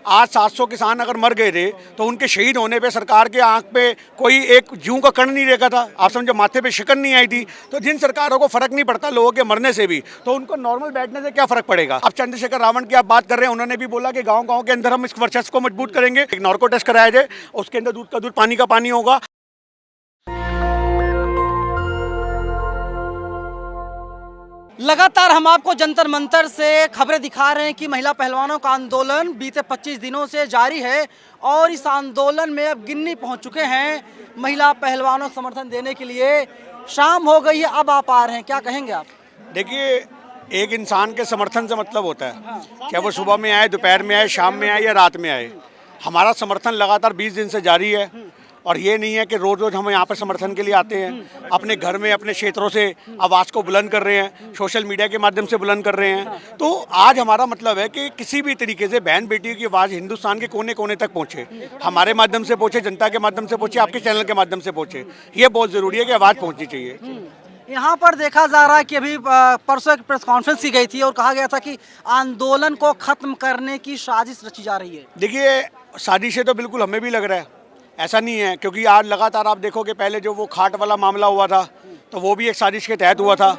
आज 700 किसान अगर मर गए थे तो उनके शहीद होने पे सरकार के आंख पे कोई एक जूं का कण नहीं रेखा था। आप समझो, माथे पे शिकन नहीं आई थी। तो जिन सरकारों को फर्क नहीं पड़ता लोगों के मरने से भी, तो उनको नॉर्मल बैठने से क्या फर्क पड़ेगा। अब चंद्रशेखर रावण की आप बात कर रहे हैं, उन्होंने भी बोला कि गाँव के अंदर हम इस वर्चस्व को मजबूत करेंगे, एक नार्को टेस्ट कराया जाए, उसके अंदर दूध का दूध पानी का पानी होगा। लगातार हम आपको जंतर मंतर से खबरें दिखा रहे हैं कि महिला पहलवानों का आंदोलन बीते 25 दिनों से जारी है और इस आंदोलन में अब गिन्नी पहुंच चुके हैं महिला पहलवानों को समर्थन देने के लिए। शाम हो गई है, अब आप आ रहे हैं, क्या कहेंगे आप? देखिए, एक इंसान के समर्थन से मतलब होता है, चाहे वो सुबह में आए, दोपहर में आए, शाम में आए या रात में आए। हमारा समर्थन लगातार 20 दिन से जारी है और ये नहीं है कि रोज़ रोज़ हम यहाँ पर समर्थन के लिए आते हैं। अपने घर में, अपने क्षेत्रों से आवाज़ को बुलंद कर रहे हैं, सोशल मीडिया के माध्यम से बुलंद कर रहे हैं। तो आज हमारा मतलब है कि किसी भी तरीके से बहन बेटियों की आवाज़ हिंदुस्तान के कोने कोने तक पहुँचे, हमारे माध्यम से पहुँचे, जनता के माध्यम से पहुँचे, आपके चैनल के माध्यम से पहुँचे। ये बहुत ज़रूरी है कि आवाज़ पहुँचनी चाहिए। यहाँ पर देखा जा रहा है कि अभी परसों एक प्रेस कॉन्फ्रेंस की गई थी और कहा गया था कि आंदोलन को खत्म करने की साजिश रची जा रही है। देखिए, साजिश तो बिल्कुल हमें भी लग रहा है, ऐसा नहीं है, क्योंकि आज लगातार आप देखोगे, पहले जो वो खाट वाला मामला हुआ था तो वो भी एक साजिश के तहत हुआ था।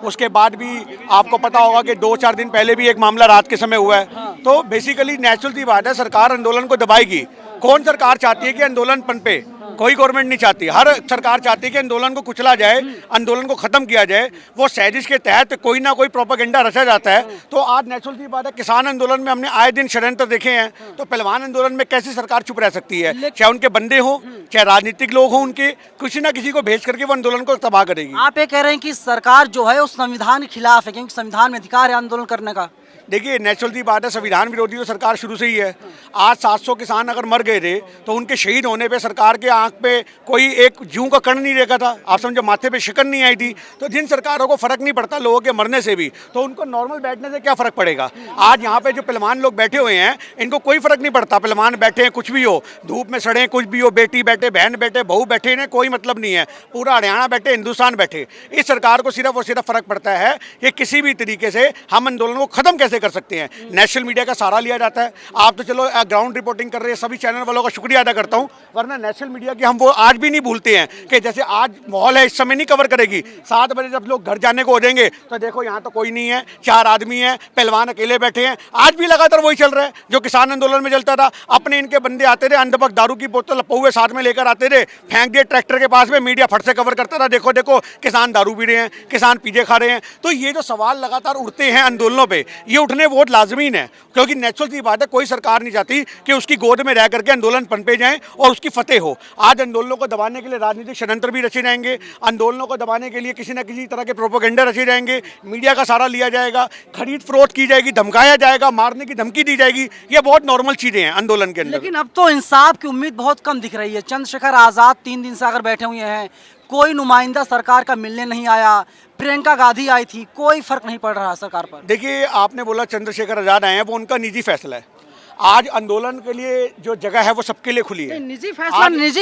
उसके बाद भी आपको पता होगा कि 2-4 दिन पहले भी एक मामला रात के समय हुआ है। तो बेसिकली नेचुरल सी बात है, सरकार आंदोलन को दबाएगी। कौन सरकार चाहती है कि आंदोलन पनपे? कोई गवर्नमेंट नहीं चाहती। हर सरकार चाहती है कि आंदोलन को कुचला जाए, आंदोलन को खत्म किया जाए। वो साजिश के तहत कोई ना कोई प्रोपेगेंडा रचा जाता है। तो आज नेचुरल सी बात है, किसान आंदोलन में हमने आए दिन षड्यंत्र देखे हैं, तो पहलवान आंदोलन में कैसी सरकार चुप रह सकती है? चाहे उनके बंदे हों, चाहे राजनीतिक लोग हों, उनके किसी ना किसी को भेज करके वो आंदोलन को तबाह करेगी। आप ये कह रहे हैं कि सरकार जो है वो संविधान के खिलाफ है, क्योंकि संविधान में अधिकार है आंदोलन करने का। देखिए, नेचुरल सी बात है, संविधान विरोधी तो सरकार शुरू से ही है। आज 700 किसान अगर मर गए थे तो उनके शहीद होने पे सरकार के आंख पे कोई एक जूं का कण नहीं रेखा था। आप समझो, माथे पे शिकन नहीं आई थी। तो जिन सरकारों को फर्क नहीं पड़ता लोगों के मरने से भी, तो उनको नॉर्मल बैठने से क्या फर्क पड़ेगा। आज यहाँ पे जो पहलवान लोग बैठे हुए हैं, इनको कोई फर्क नहीं पड़ता। पहलवान बैठे हैं, कुछ भी हो, धूप में सड़े, कुछ भी हो, बेटी बैठे, बहन बैठे, बहू बैठे, इन्हें कोई मतलब नहीं है। पूरा हरियाणा बैठे, हिंदुस्तान बैठे, इस सरकार को सिर्फ और सिर्फ फर्क पड़ता है कि किसी भी तरीके से हम आंदोलन को खत्म कैसे कर सकते हैं। नेशनल मीडिया का सहारा लिया जाता है। आप तो चलो ग्राउंड रिपोर्टिंग कर रहे हैं, सभी चैनल वालों का शुक्रिया अदा करता हूं, वरना नेशनल मीडिया की हम वो आज भी नहीं भूलते हैं कि जैसे आज माहौल है, इस समय नहीं कवर करेगी। 7 बजे जब लोग घर जाने को हो जाएंगे तो देखो यहाँ तो कोई नहीं है, 4 आदमी हैं, पहलवान अकेले बैठे हैं। आज भी लगातार वही चल रहा है जो किसान आंदोलन में चलता था। अपने इनके बंदे आते थे, अंधभक्त दारू की बोतल पौवे साथ में लेकर आते थे, फेंक दिए ट्रैक्टर के पास में, मीडिया फट से कवर करता था, देखो देखो किसान दारू पी रहे हैं, किसान पीजे खा रहे हैं। तो ये जो सवाल लगातार उठते हैं आंदोलनों पर, ये उठने बहुत लाजमीन है, क्योंकि नेचुरल सी बात है, कोई सरकार नहीं चाहती कि उसकी गोद में रह करके आंदोलन पनपे जाएं और उसकी फतेह हो। आज आंदोलनों को दबाने के लिए राजनीतिक षड्यंत्र भी रचे जाएंगे, आंदोलनों को दबाने के लिए किसी न किसी तरह के प्रोपेगेंडा रचे जाएंगे, मीडिया का सहारा लिया जाएगा, खरीद फरोख्त की जाएगी, धमकाया जाएगा, मारने की धमकी दी जाएगी। ये बहुत नॉर्मल चीजें हैं आंदोलन के अंदर। लेकिन अब तो इंसाफ की उम्मीद बहुत कम दिख रही है। चंद्रशेखर आजाद 3 दिन से अगर बैठे हुए हैं, कोई नुमाइंदा सरकार का मिलने नहीं आया। प्रियंका गांधी आई थी, कोई फर्क नहीं पड़ रहा सरकार पर। देखिए, आपने बोला चंद्रशेखर आजाद आए हैं, वो उनका निजी फैसला है। आज आंदोलन के लिए जो जगह है वो सबके लिए खुली है। निजी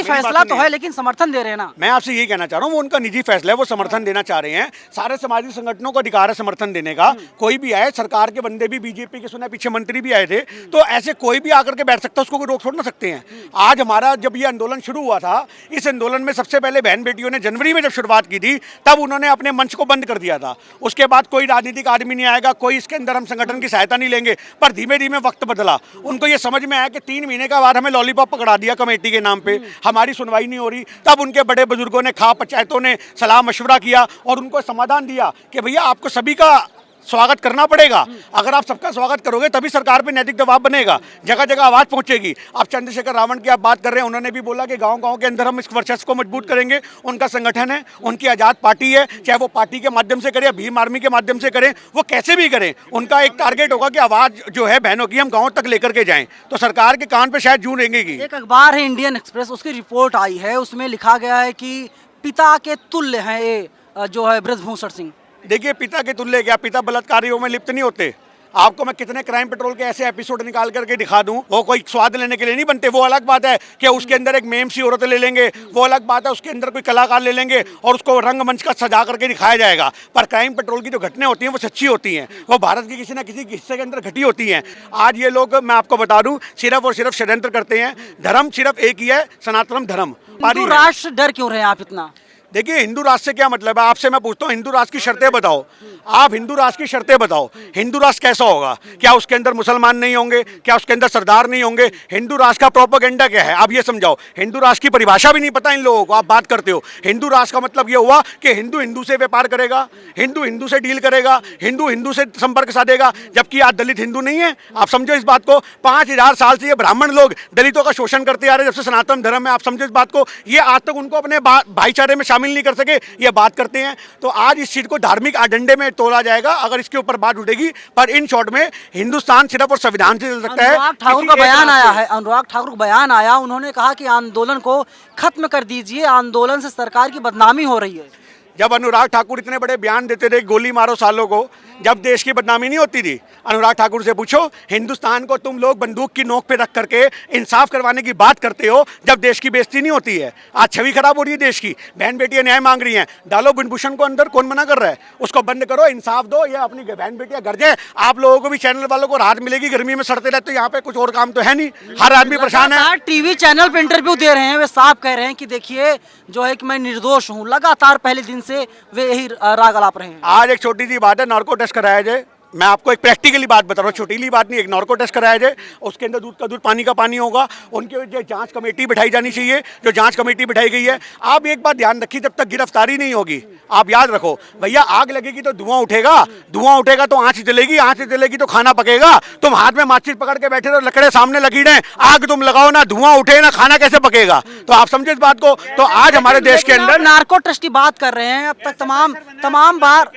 फैसला तो है, लेकिन समर्थन दे रहे हैं ना। मैं आपसे यही कहना चाह रहा हूँ, वो उनका निजी फैसला है, वो समर्थन देना चाह रहे हैं। सारे सामाजिक संगठनों को अधिकार है समर्थन देने का। कोई भी आए, सरकार के बंदे भी, बीजेपी के सुना पीछे मंत्री भी आए थे, तो ऐसे कोई भी आकर के बैठ सकता है, उसको कोई रोक छोड़ ना सकते हैं। आज हमारा जब ये आंदोलन शुरू हुआ था, इस आंदोलन में सबसे पहले बहन बेटियों ने जनवरी में जब शुरुआत की थी, तब उन्होंने अपने मंच को बंद कर दिया था। उसके बाद कोई राजनीतिक आदमी नहीं आएगा, कोई इसके अंदर हम संगठन की सहायता नहीं लेंगे। पर धीमे धीमे वक्त बदला, उनको ये समझ में आया कि 3 महीने का बाद हमें लॉलीपॉप पकड़ा दिया कमेटी के नाम पे, हमारी सुनवाई नहीं हो रही। तब उनके बड़े बुजुर्गों ने, खा पंचायतों ने सलाह मशवरा किया और उनको समाधान दिया कि भैया आपको सभी का स्वागत करना पड़ेगा। अगर आप सबका स्वागत करोगे तभी सरकार पे नैतिक दबाव बनेगा, जगह जगह आवाज पहुंचेगी। अब चंद्रशेखर रावण की आप बात कर रहे हैं, उन्होंने भी बोला कि गांव के अंदर हम इस वर्चस्व को मजबूत करेंगे। उनका संगठन है, उनकी आज़ाद पार्टी है, चाहे वो पार्टी के माध्यम से करें या भीम आर्मी के माध्यम से करें, वो कैसे भी करें, उनका एक टारगेट होगा कि आवाज़ जो है बहनों की हम गाँव तक लेकर के जाएँ। तो सरकार के कान पर शायद जूं रेंगेगी। एक अखबार है इंडियन एक्सप्रेस, उसकी रिपोर्ट आई है, उसमें लिखा गया है कि पिता के तुल्य हैं ये जो है ब्रजभूषण सिंह। देखिए, पिता के तुल्य क्या, पिता बलात्कारियों में लिप्त नहीं होते। आपको मैं कितने क्राइम पेट्रोल के ऐसे एपिसोड निकाल करके दिखा दूं, वो कोई स्वाद लेने के लिए नहीं बनते। वो अलग बात है कि उसके अंदर एक मेम सी औरत ले लेंगे, वो अलग बात है उसके अंदर कोई कलाकार ले लेंगे और उसको रंगमंच का सजा करके दिखाया जाएगा। पर क्राइम पेट्रोल की जो घटनाएं होती हैं वो सच्ची होती हैं, वो भारत के किसी न किसी हिस्से के अंदर घटी होती हैं। आज ये लोग, मैं आपको बता दूं, सिर्फ और सिर्फ षड्यंत्र करते हैं। धर्म सिर्फ एक ही है, सनातन धर्म। हिंदू राष्ट्र डर क्यों रहे हैं आप इतना? देखिए, हिंदू राष्ट्र से क्या मतलब है? आपसे मैं पूछता हूँ, हिंदू राष्ट्र की शर्तें बताओ। आप हिंदू राष्ट्र की शर्तें बताओ, हिंदू राष्ट्र कैसा होगा? क्या उसके अंदर मुसलमान नहीं होंगे? क्या उसके अंदर सरदार नहीं होंगे? हिंदू राष्ट्र का प्रोपेगेंडा क्या है? आप ये समझाओ। हिंदू राष्ट्र की परिभाषा भी नहीं पता इन लोगों को। आप बात करते हो हिंदू राष्ट्र का मतलब ये हुआ कि हिंदू हिंदू से व्यापार करेगा, हिंदू हिंदू से डील करेगा, हिंदू हिंदू से संपर्क साधेगा, जबकि आज दलित हिंदू नहीं है। आप समझो इस बात को। 5000 साल से ये ब्राह्मण लोग दलितों का शोषण करते आ रहे हैं, जब से सनातन धर्म है। आप समझो इस बात को। ये आज तक उनको अपने भाईचारे में शामिल नहीं कर सके, ये बात करते हैं। तो आज इस चीज को धार्मिक एजेंडे में तोला जाएगा अगर इसके ऊपर बात उठेगी। पर इन शॉर्ट में हिंदुस्तान सिर्फ और संविधान से चल सकता है। अनुराग ठाकुर का बयान आया है, अनुराग ठाकुर का बयान आया, उन्होंने कहा कि आंदोलन को खत्म कर दीजिए, आंदोलन से सरकार की बदनामी हो रही है। जब अनुराग ठाकुर इतने बड़े बयान देते थे, गोली मारो सालों को, जब देश की बदनामी नहीं होती थी, अनुराग ठाकुर से पूछो। हिंदुस्तान को तुम लोग बंदूक की नोक पे रख करके इंसाफ करवाने की बात करते हो, जब देश की बेइज्जती नहीं होती है। आज छवि खराब हो रही है देश की, बहन बेटियां न्याय मांग रही हैं। डालो बिनभूषण को अंदर, कौन मना कर रहा है? उसको बंद करो, इंसाफ दो, ये अपनी बहन बेटियां घर जाए। आप लोगों को भी, चैनल वालों को राहत मिलेगी। गर्मी में सड़ते रहते, यहाँ पे कुछ और काम तो है नहीं, हर आदमी परेशान है। टीवी चैनल पे इंटरव्यू दे रहे हैं, वे साफ कह रहे हैं कि देखिए जो है कि मैं निर्दोष हूँ। लगातार पहले दिन से वे यही राग अलाप रहे हैं। आज एक छोटी सी बात है, नार्को टेस्ट कराया जाए। मैं आपको एक प्रैक्टिकली बात बता रहा हूँ, छोटीली बात नहीं। एक नार्को टेस्ट कराया जाए, उसके अंदर दूध का दूध पानी का पानी होगा। उनके जो जांच कमेटी बिठाई जानी चाहिए, जो जांच कमेटी बिठाई गई है। आप एक बात ध्यान रखिए, जब तक गिरफ्तारी नहीं होगी, आप याद रखो भैया, आग लगेगी तो धुआं उठेगा, धुआं उठेगा तो आंच जलेगी, आंच जलेगी तो खाना पकेगा। तुम हाथ में माचिस पकड़ के बैठे रहो, लकड़े सामने लगी रहे, आग तुम लगाओ ना, धुआं उठे ना, खाना कैसे पकेगा? तो आप समझे इस बात को। तो आज हमारे देश के अंदर नार्को टेस्ट की बात कर रहे हैं। अब तक तमाम बार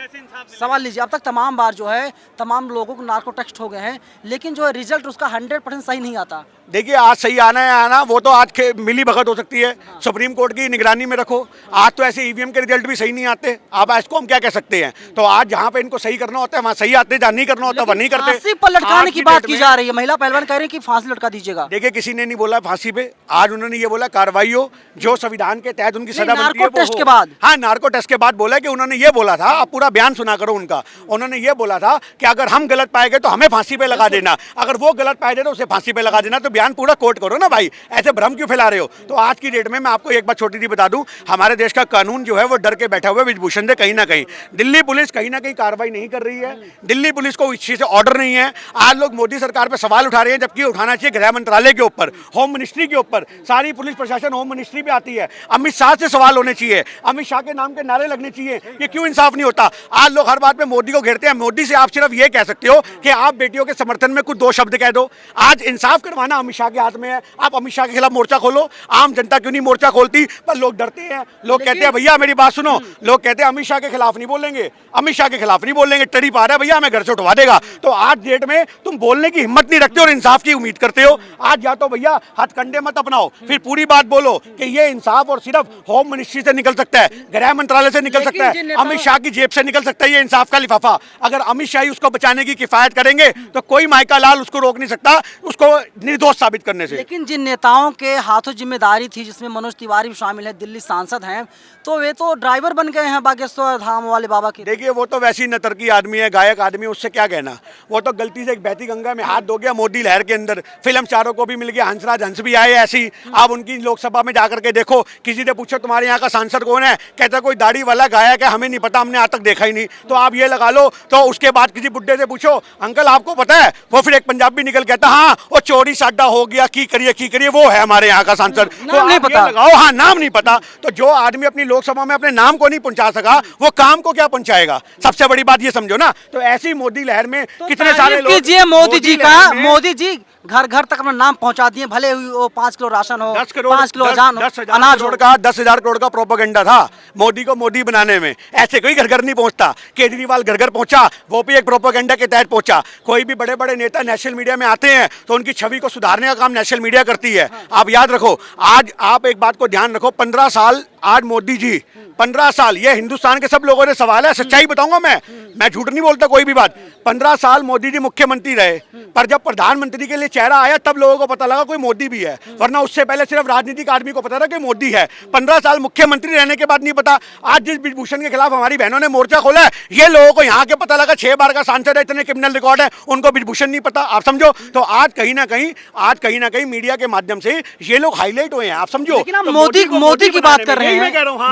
सवाल लीजिए, अब तक तमाम बार जो है तमाम लोगों को नार्को टेस्ट हो गए हैं, लेकिन जो है रिजल्ट उसका 100% सही नहीं आता। देखिए, आज सही आना है आना, वो तो आज मिली भगत हो सकती है। सुप्रीम कोर्ट की निगरानी में रखो। आज तो ऐसे ईवीएम के रिजल्ट भी सही नहीं आते। अब इसको हम क्या कह सकते हैं? तो आज जहाँ पे इनको सही करना होता है वहाँ सही आते, जहाँ नहीं करना होता वहाँ नहीं करते। फांसी पर लटकाने की बात की जा रही है, महिला पहलवान कह रही है कि फांसी लटका दीजिएगा। देखिए, किसी ने नहीं बोला फांसी पे। आज उन्होंने ये बोला कार्रवाई हो, जो संविधान के तहत उनकी सजा बनती है। नार्को टेस्ट के बाद, हाँ, नार्को टेस्ट के बाद बोला कि उन्होंने ये बोला था, आप पूरा बयान सुना करो उनका। उन्होंने ये बोला था कि अगर हम गलत पाए गए तो हमें फांसी पे लगा देना, अगर वो गलत पाए गए तो उसे फांसी पे लगा देना। तो बयान पूरा कोट करो ना भाई, ऐसे भ्रम क्यों फैला रहे हो? तो आज की डेट में मैं आपको एक बात छोटी सी बता दूं, हमारे देश का कानून जो है वो डर के बैठा हुआ है ब्रिजभूषण से। कहीं ना कहीं दिल्ली पुलिस कहीं ना कहीं कार्रवाई नहीं कर रही है। दिल्ली पुलिस को इस चीज से ऑर्डर नहीं है। आज लोग मोदी सरकार पे सवाल उठा रहे हैं, जबकि उठाना चाहिए गृह मंत्रालय के ऊपर, होम मिनिस्ट्री के ऊपर। सारी पुलिस प्रशासन होम मिनिस्ट्री पे आती है। अमित शाह से सवाल होने चाहिए, अमित शाह के नाम के नारे लगने चाहिए। ये क्यों इंसाफ नहीं होता? आज लोग हर बात में मोदी को घेरते हैं। मोदी से आप सिर्फ ये कह सकते हो कि आप बेटियों के समर्थन में कुछ दो शब्द कह दो। आज इंसाफ करवाना अमित शाह के हाथ में है। आप अमित शाह के खिलाफ मोर्चा खोलो। आम जनता क्यों नहीं मोर्चा खोलती? पर लोग डरते हैं। लोग कहते हैं भैया मेरी बात सुनो, लोग कहते हैं अमित शाह के खिलाफ नहीं बोलेंगे, अमित शाह के खिलाफ नहीं बोलेंगे, टरी पा रहा है भैया, हमें घर से उठवा देगा। तो आज डेट में तुम बोलने की हिम्मत नहीं रखते और इंसाफ की उम्मीद करते हो। आज या तो भैया हथकंडे मत अपनाओ, फिर पूरी बात बोलो कि ये इंसाफ और सिर्फ होम मिनिस्ट्री से निकल सकता है, गृह मंत्रालय से निकल सकता है, अमित शाह की जेब से निकल सकता है ये इंसाफ का लिफाफा। अगर अमित शाह ही उसको बचाने की किफायत करेंगे तो कोई माइका लाल उसको रोक नहीं सकता, उसको निर्दोष साबित करने से। लेकिन जिन नेताओं के हाथों जिम्मेदारी थी, जिसमें मनोज तिवारी भी शामिल है, दिल्ली सांसद हैं, तो वे तो ड्राइवर बन गए हैं बागेश्वर धाम वाले बाबा की। देखिए, वो तो वैसी नतरकी आदमी है, गायक आदमी, उससे क्या कहना। वो तो गलती से एक बहती गंगा में हाथ धो गया मोदी लहर के अंदर। फिल्म चारों को भी मिल गया, हंसराज हंस भी आए ऐसी। आप उनकी लोकसभा में जाकर के देखो, किसी ने पूछो तुम्हारे यहाँ का सांसद कौन है, कहता कोई दाढ़ी वाला गायक है, हमें नहीं पता, हमने आज तक देखा ही नहीं। तो आप ये लगा लो। तो उसके बाद किसी बुड्ढे से पूछो अंकल आपको पता है, वो फिर एक पंजाबी निकल कहता हाँ वो चोरी साडा हो गया, की करिए वो है हमारे यहाँ का सांसद। नाम नहीं पता, लगाओ हाँ नाम नहीं पता। तो जो आदमी अपनी लोकसभा में अपने नाम को नहीं पहुंचा सका, वो काम को क्या पहुंचाएगा? सबसे बड़ी बात ये समझो ना। तो ऐसी मोदी लहर में तो कितने सारे लोग कीजिए मोदी जी का, मोदी जी घर घर तक अपना नाम पहुंचा दिए, भले वो 5 किलो राशन हो, 10 करोड़ 5 किलो अनाज हो, 10,000 करोड़ का प्रोपेगेंडा था मोदी को मोदी बनाने में। ऐसे कोई घर घर नहीं पहुंचता। केजरीवाल घर घर पहुंचा, वो भी एक प्रोपेगेंडा के तहत पहुंचा। कोई भी बड़े बड़े नेता नेशनल मीडिया में आते हैं तो उनकी छवि को सुधारने का काम नेशनल मीडिया करती है। आप याद रखो, आज आप एक बात को ध्यान रखो, 15 साल आज मोदी जी 15 साल, ये हिंदुस्तान के सब लोगों ने सवाल है, सच्चाई बताऊंगा मैं झूठ नहीं बोलता कोई भी बात। 15 साल मोदी जी मुख्यमंत्री रहे, पर जब प्रधानमंत्री के लिए चेहरा आया तब लोगों को पता लगा कोई मोदी भी है, वरना उससे पहले सिर्फ राजनीतिक आदमी को पता था कि मोदी है। 15 साल मुख्यमंत्री रहने के बाद नहीं पता। आज जिस ब्रिजभूषण के खिलाफ हमारी बहनों ने मोर्चा खोला है, ये लोगों को यहाँ के पता लगा, 6 बार का सांसद है, इतने क्रिमिनल रिकॉर्ड है, उनको ब्रिजभूषण नहीं पता। आप समझो, तो आज कहीं ना कहीं मीडिया के माध्यम से ये लोग हाईलाइट हुए हैं, आप समझो। लेकिन आप मोदी की बात कर रहे हैं,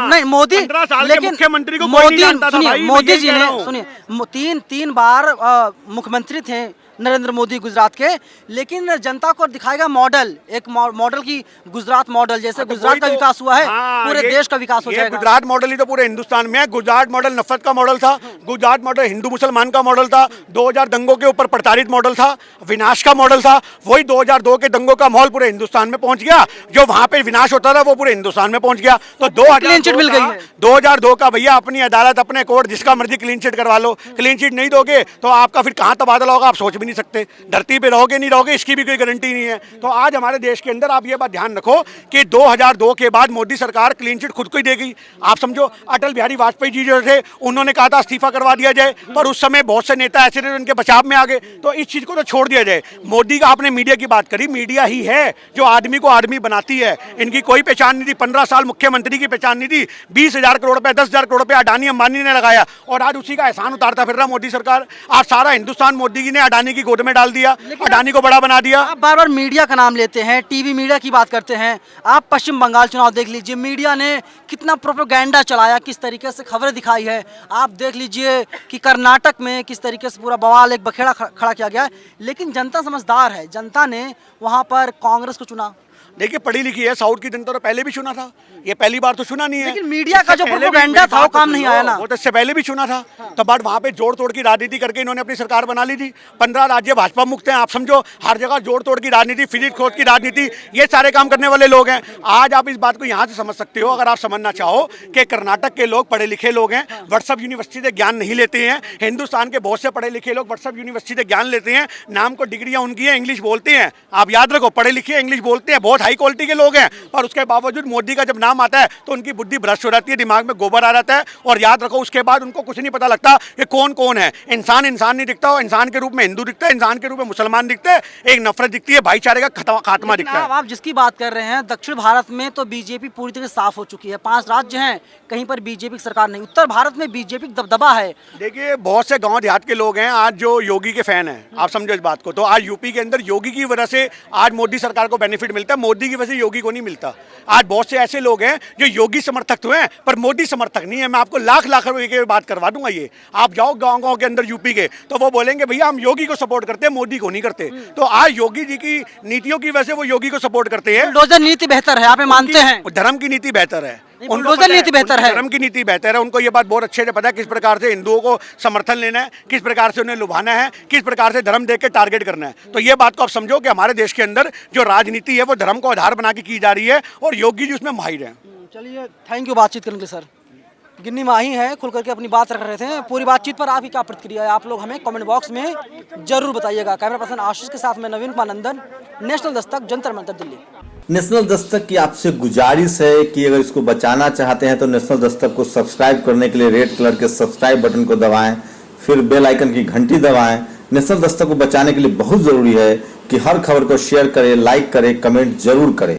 नहीं मोदी, 15 साल के लेकिन मुख्यमंत्री को कोई नहीं जानता था भाई, मोदी जी ने सुनिए तीन बार मुख्यमंत्री थे नरेंद्र मोदी गुजरात के, लेकिन जनता को दिखाएगा मॉडल, एक मॉडल की गुजरात मॉडल, जैसे गुजरात का विकास हुआ है पूरे देश का विकास हो जाएगा। गुजरात मॉडल ही तो पूरे हिंदुस्तान में है। गुजरात मॉडल नफरत का मॉडल था, गुजरात मॉडल हिंदू मुसलमान का मॉडल था, 2000 दंगों के ऊपर प्रताड़ित मॉडल था, विनाश का मॉडल था। वही 2002 के दंगों का माहौल पूरे हिंदुस्तान में पहुंच गया, जो वहां पे विनाश होता था वो पूरे हिंदुस्तान में पहुंच गया। तो 2002 का भैया अपनी अदालत, अपने कोर्ट, जिसका मर्जी क्लीन चिट करवा लो। क्लीन चिट नहीं दोगे तो आपका फिर कहां तबादला होगा आप सोच भी नहीं सकते। धरती पे रहोगे नहीं रहोगे इसकी भी कोई गारंटी नहीं है। तो आज हमारे देश के अंदर आप ये बात ध्यान रखो कि 2002 के बाद मोदी सरकार क्लीन चिट खुद को ही देगी। आप समझो, अटल बिहारी वाजपेयी जी जो थे उन्होंने कहा था इस्तीफा करवा दिया जाए, पर उस समय बहुत से नेता ऐसे थे उनके बचाव में आ गए। तो इस चीज को तो छोड़ दिया जाए। मोदी का, आपने मीडिया की बात करी, मीडिया ही है जो आदमी को आदमी बनाती है। इनकी कोई पहचान नहीं थी, 15 साल मुख्यमंत्री की पहचान नहीं थी। 20,000 करोड़ रुपए, 10,000 करोड़ रुपए अडानी अंबानी ने लगाया और आज उसी का एहसान उतारता फिर रहा मोदी सरकार। आज सारा हिंदुस्तान मोदी जी ने अडानी की गोद में डाल दिया, अडानी को बड़ा बना दिया। आप बार बार मीडिया का नाम लेते हैं, टीवी मीडिया की बात करते हैं। आप पश्चिम बंगाल चुनाव देख लीजिए, मीडिया ने कितना प्रोपेगेंडा चलाया, किस तरीके से खबरें दिखाई है। आप देख लीजिए कि कर्नाटक में किस तरीके से पूरा बवाल, एक बखेड़ा खड़ा किया गया है। लेकिन जनता समझदार है, जनता ने वहाँ पर कांग्रेस को चुना। देखिए पढ़ी लिखी है, साउथ की जनता तो पहले भी चुना था, ये पहली बार तो चुना नहीं है। लेकिन मीडिया का जो प्रोपेगेंडा था वो काम नहीं आया ना, वो तो इससे पहले भी चुना था। तो बाद वहाँ पे जोड़ तोड़ की राजनीति करके इन्होंने अपनी सरकार बना ली थी। 15 राज्य भाजपा मुक्त हैं, आप समझो। हर जगह जोड़ तोड़ की राजनीति, फिजिक्स खोज की राजनीति, ये सारे काम करने वाले लोग हैं। आज आप इस बात को यहाँ से समझ सकते हो, अगर आप समझना चाहो कि कर्नाटक के लोग पढ़े लिखे लोग हैं, व्हाट्सएप यूनिवर्सिटी से ज्ञान नहीं लेते हैं। हिंदुस्तान के बहुत से पढ़े लिखे लोग व्हाट्सएप यूनिवर्सिटी से ज्ञान लेते हैं, नाम को डिग्रियां उनकी है, इंग्लिश बोलते हैं। आप याद रखो, पढ़े लिखे इंग्लिश बोलते हैं, बहुत हाई क्वालिटी के लोग हैं। और उसके बावजूद मोदी का जब नाम आता है तो उनकी बुद्धि भ्रष्ट हो जाती है, दिमाग में गोबर आ जाता है। और याद रखो, उसके बाद उनको कुछ नहीं पता लगता कि कौन कौन है। इंसान इंसान नहीं दिखता, और इंसान के रूप में हिंदू दिखता है, इंसान के रूप में मुसलमान दिखते हैं, एक नफरत दिखती है, भाईचारे का खात्मा दिखता है। आप जिसकी बात कर रहे हैं, दक्षिण भारत में तो बीजेपी पूरी तरह साफ हो चुकी है। 5 राज्य हैं, कहीं पर बीजेपी की सरकार नहीं। उत्तर भारत में बीजेपी का दबदबा है। देखिए बहुत से गांव देहात के लोग हैं आज जो योगी के फैन हैं, आप समझो इस बात को। तो आज यूपी के अंदर योगी की वजह से आज मोदी सरकार को बेनिफिट मिलता है, मोदी की वजह से योगी को नहीं मिलता। आज बहुत से ऐसे लोग हैं जो योगी समर्थक तो हैं पर मोदी समर्थक नहीं है। मैं आपको लाख रुपए की बात करवा दूंगा। ये आप जाओ गांव के अंदर यूपी के, तो वो बोलेंगे भैया हम योगी को सपोर्ट करते हैं, मोदी को नहीं करते। तो आज योगी जी की नीतियों की वजह से वो योगी को सपोर्ट करते हैं। बुलडोजर नीति बेहतर है, आप मानते हैं? धर्म की नीति बेहतर है, बुलडोजर नीति बेहतर है, धर्म की नीति बेहतर है। उनको ये बात बहुत अच्छे से पता है किस प्रकार से हिंदुओं को समर्थन लेना है, किस प्रकार से उन्हें लुभाना है, किस प्रकार से धर्म देख के टारगेट करना है। तो ये बात को आप समझो कि हमारे देश के अंदर जो राजनीति है वो धर्म को आधार बना के की जा रही है और योगी जी उसमें माहिर है। चलिए, थैंक यू बातचीत करने के लिए सर। गिन्नी माही हैं, खुल करके अपनी बात रख रहे थे। पूरी बातचीत पर आपकी क्या प्रतिक्रिया है, आप लोग हमें कमेंट बॉक्स में जरूर बताइएगा। कैमरा पर्सन आशीष के साथ में नवीन कुमार नंदन, नेशनल दस्तक, जंतर मंतर, दिल्ली। नेशनल दस्तक की आपसे गुजारिश है कि अगर इसको बचाना चाहते हैं तो नेशनल दस्तक को सब्सक्राइब करने के लिए रेड कलर के सब्सक्राइब बटन को दबाएं, फिर बेल आइकन की घंटी दबाएं। नेशनल दस्तक को बचाने के लिए बहुत जरूरी है कि हर खबर को शेयर करें, लाइक करें, कमेंट जरूर करें।